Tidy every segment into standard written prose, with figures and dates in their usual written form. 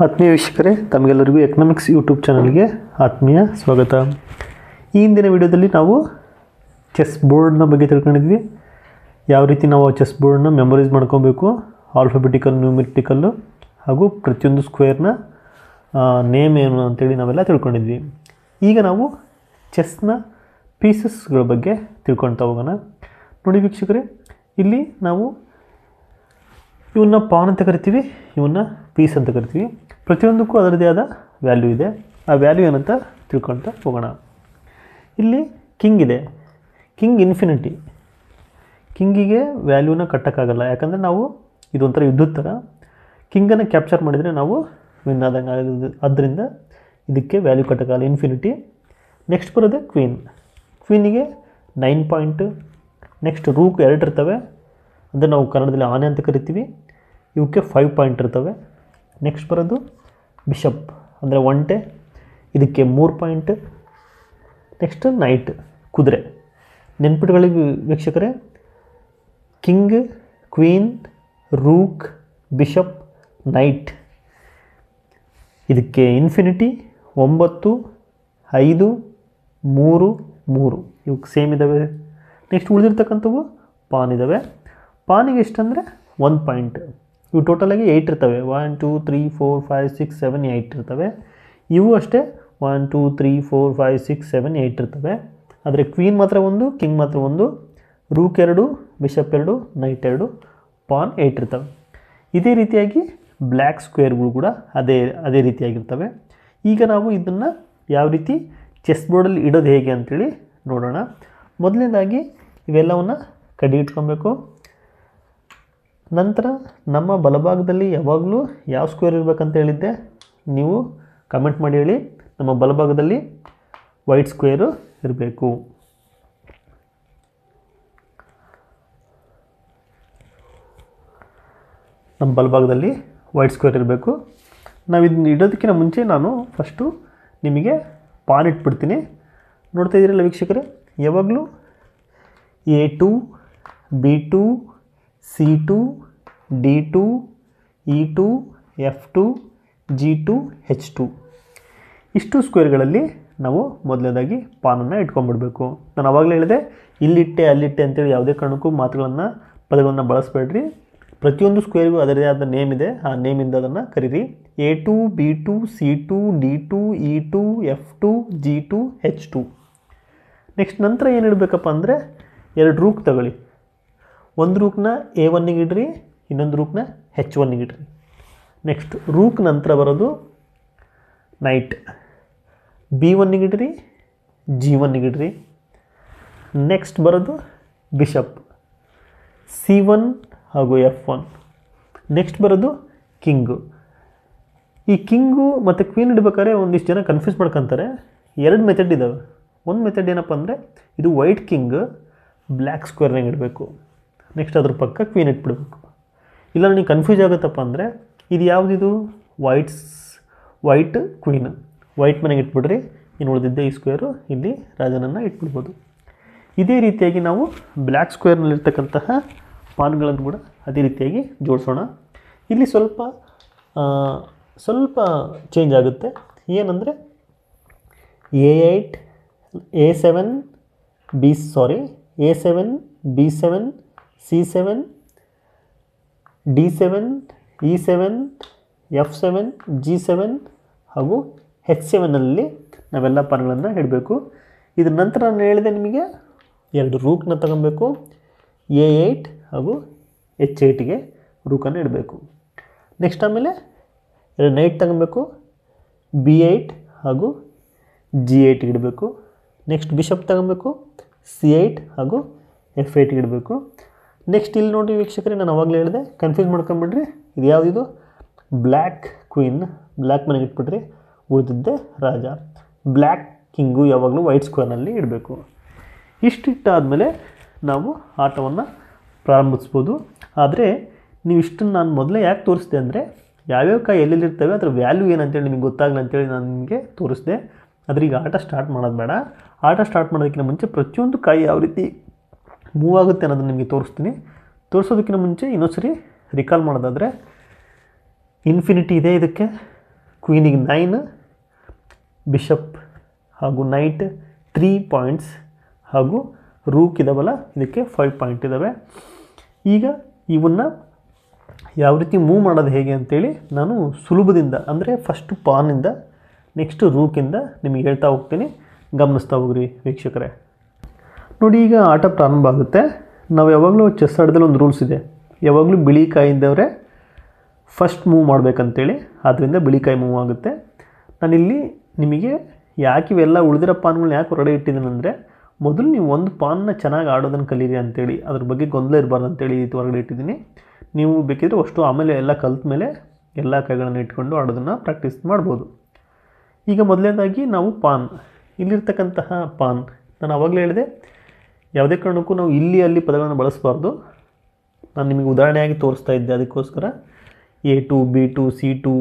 ಆತ್ಮೀಯ ವೀಕ್ಷಕರೇ, ತಮಗೆಲ್ಲರಿಗೂ ಎಕನಾಮಿಕ್ಸ್ ಯೂಟ್ಯೂಬ್ ಚಾನಲ್ಗೆ ಆತ್ಮೀಯ ಸ್ವಾಗತ. ಈ ಹಿಂದಿನ ವಿಡಿಯೋದಲ್ಲಿ ನಾವು ಚೆಸ್ ಬೋರ್ಡ್ನ ಬಗ್ಗೆ ತಿಳ್ಕೊಂಡಿದ್ವಿ. ಯಾವ ರೀತಿ ನಾವು ಆ ಚೆಸ್ ಬೋರ್ಡ್ನ ಮೆಮೊರೈಸ್ ಮಾಡ್ಕೊಬೇಕು, ಆಲ್ಫಾಬೆಟಿಕಲ್, ನ್ಯೂಮೆರಿಟಿಕಲ್ಲು ಹಾಗೂ ಪ್ರತಿಯೊಂದು ಸ್ಕ್ವೇರ್ನ ನೇಮ್ ಏನು ಅಂತೇಳಿ ನಾವೆಲ್ಲ ತಿಳ್ಕೊಂಡಿದ್ವಿ. ಈಗ ನಾವು ಚೆಸ್ನ ಪೀಸಸ್ಗಳ ಬಗ್ಗೆ ತಿಳ್ಕೊಳ್ತಾ ಹೋಗೋಣ. ನೋಡಿ ವೀಕ್ಷಕರೇ, ಇಲ್ಲಿ ನಾವು ಇವನ್ನ ಪಾನ್ ಅಂತ ಕರಿತೀವಿ, ಇವನ್ನ ಪೀಸ್ ಅಂತ ಕರಿತೀವಿ. ಪ್ರತಿಯೊಂದಕ್ಕೂ ಅದರದೇ ಆದ ವ್ಯಾಲ್ಯೂ ಇದೆ. ಆ ವ್ಯಾಲ್ಯೂ ಏನಂತ ತಿಳ್ಕೊಳ್ತಾ ಹೋಗೋಣ. ಇಲ್ಲಿ ಕಿಂಗ್ ಇದೆ, ಕಿಂಗ್ ಇನ್ಫಿನಿಟಿ. ಕಿಂಗಿಗೆ ವ್ಯಾಲ್ಯೂನ ಕಟ್ಟೋಕ್ಕಾಗಲ್ಲ, ಯಾಕಂದರೆ ನಾವು ಇದೊಂಥರ ಯುದ್ಧದ ಥರ ಕಿಂಗನ್ನು ಕ್ಯಾಪ್ಚರ್ ಮಾಡಿದರೆ ನಾವು ವಿನ್ ಆದಂಗೆ ಆಗೋದು. ಆದ್ದರಿಂದ ಇದಕ್ಕೆ ವ್ಯಾಲ್ಯೂ ಕಟ್ಟೋಕ್ಕಾಗಲ್ಲ, ಇನ್ಫಿನಿಟಿ. ನೆಕ್ಸ್ಟ್ ಬರೋದೆ ಕ್ವೀನ್. ಕ್ವೀನಿಗೆ 9 ಪಾಯಿಂಟು. ನೆಕ್ಸ್ಟ್ ರೂಕ್ 2 ಇರ್ತವೆ, ಅಂದರೆ ನಾವು ಕನ್ನಡದಲ್ಲಿ ಆನೆ ಅಂತ ಕರಿತೀವಿ. ಇವಕ್ಕೆ 5 ಪಾಯಿಂಟ್ ಇರ್ತವೆ. ನೆಕ್ಸ್ಟ್ ಬರೋದು ಬಿಷಪ್, ಅಂದರೆ ಒಂಟೆ, ಇದಕ್ಕೆ 3 ಪಾಯಿಂಟ್. ನೆಕ್ಸ್ಟ್ ನೈಟ್, ಕುದುರೆ. ನೆನ್ಪಿಟ್ಗಳಿಗೆ ವೀಕ್ಷಕರೇ, king, queen, rook, bishop, night. ಇದಕ್ಕೆ ಇನ್ಫಿನಿಟಿ 9, 5, 3, 3 ಇವಕ್ಕೆ ಸೇಮ್ ಇದ್ದಾವೆ. ನೆಕ್ಸ್ಟ್ ಉಳಿದಿರ್ತಕ್ಕಂಥವು ಪಾನ್ ಇದ್ದಾವೆ. ಪಾನಿಗೆ ಎಷ್ಟಂದರೆ 1 ಪಾಯಿಂಟ್. ಇವು ಟೋಟಲಾಗಿ 8 ಇರ್ತವೆ. 1 2 3 4 5 6 7 8 ಇರ್ತವೆ. ಇವು ಅಷ್ಟೇ 1 2 3 4 5 6 7 8 ಇರ್ತವೆ. ಆದರೆ ಕ್ವೀನ್ ಮಾತ್ರ 1, ಕಿಂಗ್ ಮಾತ್ರ 1, ರೂಕ್ 2, ಬಿಷಪ್ 2, ನೈಟ್ 2, ಪಾನ್ 8 ಇರ್ತವೆ. ಇದೇ ರೀತಿಯಾಗಿ ಬ್ಲ್ಯಾಕ್ ಸ್ಕ್ವೇರ್ಗಳು ಕೂಡ ಅದೇ ರೀತಿಯಾಗಿರ್ತವೆ. ಈಗ ನಾವು ಇದನ್ನು ಯಾವ ರೀತಿ ಚೆಸ್ ಬೋರ್ಡಲ್ಲಿ ಇಡೋದು ಹೇಗೆ ಅಂಥೇಳಿ ನೋಡೋಣ. ಮೊದಲನೇದಾಗಿ ಇವೆಲ್ಲವನ್ನು ಕಡಿ ಇಟ್ಕೊಬೇಕು. ನಂತರ ನಮ್ಮ ಬಲಭಾಗದಲ್ಲಿ ಯಾವಾಗಲೂ ಯಾವ ಸ್ಕ್ವೇರ್ ಇರಬೇಕಂತ ಹೇಳಿದ್ದೆ, ನೀವು ಕಮೆಂಟ್ ಮಾಡಿ ಹೇಳಿ. ನಮ್ಮ ಬಲಭಾಗದಲ್ಲಿ ವೈಟ್ ಸ್ಕ್ವೇರು ಇರಬೇಕು. ನಮ್ಮ ಬಲಭಾಗದಲ್ಲಿ ವೈಟ್ ಸ್ಕ್ವೇರ್ ಇರಬೇಕು. ನಾವು ಇದನ್ನ ಇಡೋದಕ್ಕಿಂತ ಮುಂಚೆ ನಾನು ಫಸ್ಟು ನಿಮಗೆ ಪಾನ್ ಇಟ್ಬಿಡ್ತೀನಿ. ನೋಡ್ತಾ ಇದ್ದೀರಲ್ಲ ವೀಕ್ಷಕರೇ, ಯಾವಾಗಲೂ A2, B2, C2, D2, E2, F2, G2, H2 ಇಷ್ಟು ಸ್ಕ್ವೇರ್ಗಳಲ್ಲಿ ನಾವು ಮೊದಲನೇದಾಗಿ ಪಾನನ್ನು ಇಟ್ಕೊಂಡ್ಬಿಡ್ಬೇಕು. ನಾನು ಆವಾಗಲೇ ಹೇಳಿದೆ, ಇಲ್ಲಿಟ್ಟೆ ಅಲ್ಲಿಟ್ಟೆ ಅಂತೇಳಿ ಯಾವುದೇ ಕಾರಣಕ್ಕೂ ಪದಗಳನ್ನು ಬಳಸಬೇಡ್ರಿ. ಪ್ರತಿಯೊಂದು ಸ್ಕ್ವೇರ್ಗೂ ಅದರದೇ ಆದ ನೇಮ್ ಇದೆ, ಆ ನೇಮಿಂದ ಅದನ್ನು ಕರೀರಿ. A2, B2, C2, D2, E2, F2, G2, H2. Next ನಂತರ ಏನು ಇಡಬೇಕಪ್ಪ ಅಂದರೆ, 2 ರೂಕ್ ತಗೊಳ್ಳಿ. ಒಂದು ರೂಕ್ನ A1ಗೆ ಇಡ್ರಿ, ಇನ್ನೊಂದು ರೂಕ್ನ H1ಗೆ ಇಡ್ರಿ. ನೆಕ್ಸ್ಟ್ ರೂಕ್ ನಂತರ ಬರೋದು ನೈಟ್. B1ಗೆ ಇಡ್ರಿ, G1ಗೆ ಇಡ್ರಿ. ನೆಕ್ಸ್ಟ್ ಬರೋದು ಬಿಷಪ್, C1 ಹಾಗೂ F1. ನೆಕ್ಸ್ಟ್ ಬರೋದು ಕಿಂಗು. ಈ ಕಿಂಗು ಮತ್ತು ಕ್ವೀನ್ ಇಡಬೇಕಾದ್ರೆ ಒಂದಿಷ್ಟು ಜನ ಕನ್ಫ್ಯೂಸ್ ಮಾಡ್ಕೊತಾರೆ. 2 ಮೆಥಡ್ ಇದ್ದಾವೆ. ಒಂದು ಮೆಥಡ್ ಏನಪ್ಪ ಅಂದರೆ, ಇದು ವೈಟ್ ಕಿಂಗ್ ಬ್ಲ್ಯಾಕ್ ಸ್ಕ್ವೇರ್ನಾಗ ಇಡಬೇಕು. ನೆಕ್ಸ್ಟ್ ಅದ್ರ ಪಕ್ಕ ಕ್ವೀನ್ ಇಟ್ಬಿಡ್ಬೇಕು. ಇಲ್ಲ ನನಗೆ ಕನ್ಫ್ಯೂಸ್ ಆಗುತ್ತಪ್ಪ ಅಂದರೆ, ಇದು ಯಾವುದಿದು ವೈಟ್ ಕ್ವೀನ್, ವೈಟ್ ಮನೆಗೆ ಇಟ್ಬಿಡ್ರಿ. ಇನ್ನು ಉಳಿದಿದ್ದೆ ಈ ಸ್ಕ್ವೇರು ಇಲ್ಲಿ ರಾಜನನ್ನು ಇಟ್ಬಿಡ್ಬೋದು. ಇದೇ ರೀತಿಯಾಗಿ ನಾವು ಬ್ಲ್ಯಾಕ್ ಸ್ಕ್ವೇರ್ನಲ್ಲಿರ್ತಕ್ಕಂತಹ ಪಾನ್ಗಳನ್ನು ಕೂಡ ಅದೇ ರೀತಿಯಾಗಿ ಜೋಡಿಸೋಣ. ಇಲ್ಲಿ ಸ್ವಲ್ಪ ಚೇಂಜ್ ಆಗುತ್ತೆ. ಏನಂದರೆ A8, A7, B7, C7, D7, E7, F7, G7 ಹಾಗೂ H7ನಲ್ಲಿ ನಾವೆಲ್ಲ ಪಾನ್ಗಳನ್ನು ಇಡಬೇಕು. ಇದರ ನಂತರ ನಾನು ಹೇಳಿದೆ ನಿಮಗೆ 2 ರೂಕ್ನ ತಗೊಬೇಕು. A8 ಹಾಗೂ H8ಗೆ ರೂಕನ್ನು ಇಡಬೇಕು. ನೆಕ್ಸ್ಟ್ ಆಮೇಲೆ 2 ನೈಟ್ ತಗೊಬೇಕು. B8 ಹಾಗೂ G8ಗೆ ಇಡಬೇಕು. ನೆಕ್ಸ್ಟ್ ಬಿಷಪ್ ತಗೊಬೇಕು. C8 ಹಾಗೂ F8ಗೆ ಇಡಬೇಕು. ನೆಕ್ಸ್ಟ್ ಇಲ್ಲಿ ನೋಡಿ ವೀಕ್ಷಕರೇ, ನಾನು ಅವಾಗಲೇ ಹೇಳಿದೆ, ಕನ್ಫ್ಯೂಸ್ ಮಾಡ್ಕೊಂಬಿಡ್ರಿ. ಇದು ಯಾವುದಿದು ಬ್ಲ್ಯಾಕ್ ಕ್ವೀನ್, ಬ್ಲ್ಯಾಕ್ ಮನೆಗೆ ಇಟ್ಬಿಟ್ರಿ. ಉಳಿದಿದ್ದೆ ರಾಜ. ಬ್ಲ್ಯಾಕ್ ಕಿಂಗು ಯಾವಾಗಲೂ ವೈಟ್ ಸ್ಕ್ವೇರ್ನಲ್ಲಿ ಇಡಬೇಕು. ಇಷ್ಟಿಟ್ಟಾದಮೇಲೆ ನಾವು ಆಟವನ್ನು ಪ್ರಾರಂಭಿಸ್ಬೋದು. ಆದರೆ ನೀವು ಇಷ್ಟನ್ನು ನಾನು ಮೊದಲೇ ಯಾಕೆ ತೋರಿಸಿದೆ ಅಂದರೆ, ಯಾವ್ಯಾವ ಕಾಯಿ ಎಲ್ಲೆಲ್ಲಿರ್ತವೆ ಅದರ ವ್ಯಾಲ್ಯೂ ಏನಂತೇಳಿ ನಿಮಗೆ ಗೊತ್ತಾಗಲ್ಲ ಅಂತೇಳಿ ನಾನು ನಿಮಗೆ ತೋರಿಸಿದೆ. ಆದರೆ ಈಗ ಆಟ ಸ್ಟಾರ್ಟ್ ಮಾಡೋದು ಬೇಡ. ಆಟ ಸ್ಟಾರ್ಟ್ ಮಾಡೋದಕ್ಕಿಂತ ಮುಂಚೆ ಪ್ರತಿಯೊಂದು ಕಾಯಿ ಯಾವ ರೀತಿ ಮೂವ್ ಆಗುತ್ತೆ ಅನ್ನೋದನ್ನು ನಿಮಗೆ ತೋರಿಸ್ತೀನಿ. ತೋರಿಸೋದಕ್ಕಿಂತ ಮುಂಚೆ ಇನ್ನೊಂದು ಸರಿ ರಿಕಾಲ್ ಮಾಡೋದಾದರೆ, ಇನ್ಫಿನಿಟಿ ಇದೆ ಇದಕ್ಕೆ, ಕ್ವೀನಿಗೆ 9, ಬಿಷಪ್ ಹಾಗೂ ನೈಟ್ 3 ಪಾಯಿಂಟ್ಸ್ ಹಾಗೂ ರೂಕ್ ಇದಾವಲ್ಲ ಇದಕ್ಕೆ 5 ಪಾಯಿಂಟ್ ಇದ್ದಾವೆ. ಈಗ ಇವನ್ನ ಯಾವ ರೀತಿ ಮೂವ್ ಮಾಡೋದು ಹೇಗೆ ಅಂತೇಳಿ ನಾನು ಸುಲಭದಿಂದ ಅಂದರೆ ಫಸ್ಟು ಪಾನಿಂದ ನೆಕ್ಸ್ಟು ರೂಕಿಂದ ನಿಮಗೆ ಹೇಳ್ತಾ ಹೋಗ್ತೀನಿ, ಗಮನಿಸ್ತಾ ಹೋಗ್ರಿ ವೀಕ್ಷಕರೇ. ನೋಡಿ, ಈಗ ಆಟ ಪ್ರಾರಂಭ ಆಗುತ್ತೆ. ನಾವು ಯಾವಾಗಲೂ ಚೆಸ್ ಆಟದಲ್ಲಿ ಒಂದು ರೂಲ್ಸ್ ಇದೆ, ಯಾವಾಗಲೂ ಬಿಳಿ ಕಾಯಿಂದವರೇ ಫಸ್ಟ್ ಮೂವ್ ಮಾಡಬೇಕಂತೇಳಿ. ಆದ್ದರಿಂದ ಬಿಳಿ ಕಾಯಿ ಮೂವ್ ಆಗುತ್ತೆ. ನಾನಿಲ್ಲಿ ನಿಮಗೆ ಯಾಕೆ ಇವೆಲ್ಲ ಉಳಿದಿರೋ ಪಾನ್ಗಳನ್ನ ಯಾಕೆ ಹೊರಗಡೆ ಇಟ್ಟಿದ್ದೀನಿ ಅಂದರೆ, ಮೊದಲು ನೀವು ಒಂದು ಪಾನ್ನ ಚೆನ್ನಾಗಿ ಆಡೋದನ್ನು ಕಲೀರಿ ಅಂತೇಳಿ, ಅದ್ರ ಬಗ್ಗೆ ಗೊಂದಲ ಇರಬಾರ್ದು ಅಂತೇಳಿ ಇದು ಹೊರಗಡೆ ಇಟ್ಟಿದ್ದೀನಿ. ನೀವು ಬೇಕಿದ್ರೆ ಅಷ್ಟು ಆಮೇಲೆ ಎಲ್ಲ ಕಲ್ತ ಮೇಲೆ ಎಲ್ಲ ಕೈಗಳನ್ನು ಇಟ್ಕೊಂಡು ಆಡೋದನ್ನು ಪ್ರಾಕ್ಟೀಸ್ ಮಾಡ್ಬೋದು. ಈಗ ಮೊದಲನೇದಾಗಿ ನಾವು ಪಾನ್, ಇಲ್ಲಿರ್ತಕ್ಕಂತಹ ಪಾನ್ ನಾನು ಆವಾಗಲೇ ಹೇಳಿದೆ, ಯಾವುದೇ ಕಾರಣಕ್ಕೂ ನಾವು ಇಲ್ಲಿ ಅಲ್ಲಿ ಪದಗಳನ್ನು ಬಳಸಬಾರ್ದು. ನಾನು ನಿಮಗೆ ಉದಾಹರಣೆಯಾಗಿ ತೋರಿಸ್ತಾ ಇದ್ದೆ, ಅದಕ್ಕೋಸ್ಕರ A2, B2, C2,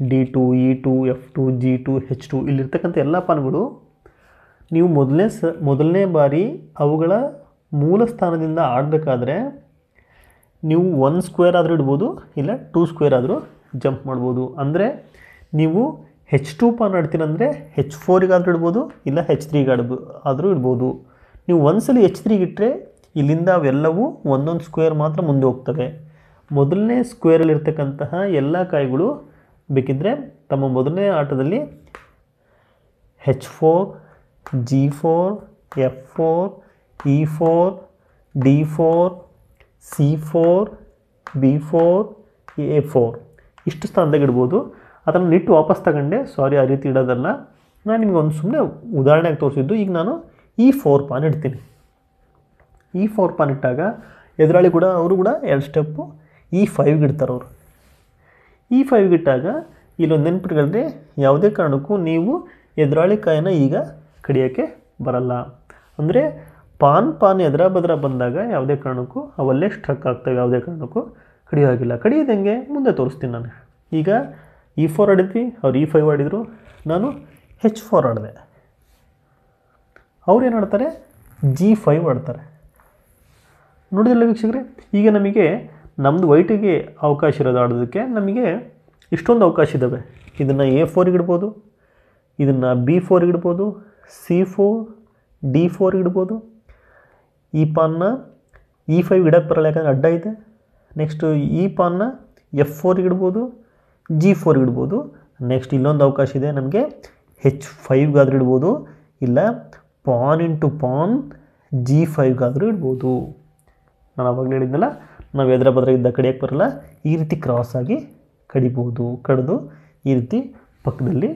D2, E2, F2, G2, H2 ಇಲ್ಲಿರ್ತಕ್ಕಂಥ ಎಲ್ಲ ಪಾನ್ಗಳು ನೀವು ಮೊದಲನೇ ಬಾರಿ ಅವುಗಳ ಮೂಲ ಸ್ಥಾನದಿಂದ ಆಡಬೇಕಾದ್ರೆ ನೀವು 1 ಸ್ಕ್ವೇರ್ ಆದರೂ ಇಡ್ಬೋದು, ಇಲ್ಲ 2 ಸ್ಕ್ವೇರ್ ಆದರೂ ಜಂಪ್ ಮಾಡ್ಬೋದು. ಅಂದರೆ ನೀವು H2 ಪಾನ್ ಆಡ್ತೀರಂದರೆ H4ಗಾದರೂ ಇಡ್ಬೋದು, ಇಲ್ಲ H3 ಆದರೂ ಇಡ್ಬೋದು. ನೀವು ಒಂದ್ಸಲಿ H3 ಇಟ್ಟರೆ ಇಲ್ಲಿಂದ ಅವೆಲ್ಲವೂ ಒಂದೊಂದು ಸ್ಕ್ವೇರ್ ಮಾತ್ರ ಮುಂದೆ ಹೋಗ್ತವೆ. ಮೊದಲನೇ ಸ್ಕ್ವೇರಲ್ಲಿರ್ತಕ್ಕಂತಹ ಎಲ್ಲ ಕಾಯಿಗಳು ಬೇಕಿದ್ದರೆ ತಮ್ಮ ಮೊದಲನೇ ಆಟದಲ್ಲಿ H4, G4, F4, E4, D4, C4, B4, A4 ಇಷ್ಟು ಸ್ಥಾನದಾಗ ಇಡ್ಬೋದು. ಅದನ್ನು ನಿಟ್ಟು ವಾಪಸ್ ತಗೊಂಡೆ, ಸಾರಿ ಆ ರೀತಿ ಇಡೋದಲ್ಲ, ನಾನು ನಿಮಗೆ ಒಂದು ಸುಮ್ಮನೆ ಉದಾಹರಣೆಗೆ ತೋರಿಸಿದ್ದು. ಈಗ ನಾನು E4 ಪಾನ್ ಇಡ್ತೀನಿ. E4 ಪಾನ್ ಇಟ್ಟಾಗ ಎದುರಾಳಿ ಕೂಡ ಅವರು ಕೂಡ 2 ಸ್ಟೆಪ್ಪು E5ಗೆ ಇಡ್ತಾರೆ ಅವರು. E5ಗೆ ಇಟ್ಟಾಗ ಇಲ್ಲೊಂದು ನೆನ್ಪಿಟ್ಕೊಂಡ್ರೆ ಯಾವುದೇ ಕಾರಣಕ್ಕೂ ನೀವು ಎದುರಾಳಿ ಕಾಯಿನ ಈಗ ಕಡಿಯೋಕ್ಕೆ ಬರಲ್ಲ. ಅಂದರೆ ಪಾನ್ ಎದುರ ಬದ್ರ ಬಂದಾಗ ಯಾವುದೇ ಕಾರಣಕ್ಕೂ ಅವಲ್ಲೇ ಸ್ಟ್ರಕ್ ಆಗ್ತವೆ, ಯಾವುದೇ ಕಾರಣಕ್ಕೂ ಕಡಿಯೋ ಆಗಿಲ್ಲ. ಕಡಿಯೋದಂಗೆ ಮುಂದೆ ತೋರಿಸ್ತೀನಿ ನಾನು. ಈಗ E4 ಆಡಿದ್ವಿ, ಅವ್ರು E5 ಆಡಿದರು, ನಾನು H4 ಆಡಿದೆ. ಅವ್ರು ಏನು ಆಡ್ತಾರೆ, G5 ಆಡ್ತಾರೆ. ನೋಡಿದ್ರಲ್ಲ ವೀಕ್ಷಕರೇ, ಈಗ ನಮಗೆ ನಮ್ಮದು ವೈಟಿಗೆ ಅವಕಾಶ ಇರೋದು ಆಡೋದಕ್ಕೆ ನಮಗೆ ಇಷ್ಟೊಂದು ಅವಕಾಶ ಇದ್ದಾವೆ. ಇದನ್ನು A4ಗೆ ಇಡ್ಬೋದು, ಇದನ್ನು B4ಗೆ ಇಡ್ಬೋದು, C4, D4ಗೆ ಇಡ್ಬೋದು. ಈ ಪಾನ್ನ E5 ಇಡಕ್ಕೆ ಬರಲ್ಲ, ಯಾಕಂದರೆ ಅಡ್ಡ ಇದೆ. ನೆಕ್ಸ್ಟು ಈ ಪಾನ್ನ F4ಗೆ ಇಡ್ಬೋದು, G4ಗೆ ಇಡ್ಬೋದು. ನೆಕ್ಸ್ಟ್ ಇಲ್ಲೊಂದು ಅವಕಾಶ ಇದೆ ನಮಗೆ, H5ಗಾದರೂ ಇಡ್ಬೋದು, ಇಲ್ಲ ಪಾನ್ ಇಂಟು ಪಾನ್ G5ಗಾದರೂ ಇಡ್ಬೋದು. ನಾನು ಆವಾಗಲೇ ಹೇಳಿದ್ನಲ್ಲ, ನಾವು ಎದುರ ಬದ್ರ ಇದ್ದ ಕಡಿಯೋಕ್ಕೆ ಬರಲ್ಲ, ಈ ರೀತಿ ಕ್ರಾಸಾಗಿ ಕಡಿಬೋದು. ಕಡಿದು ಈ ರೀತಿ ಪಕ್ಕದಲ್ಲಿ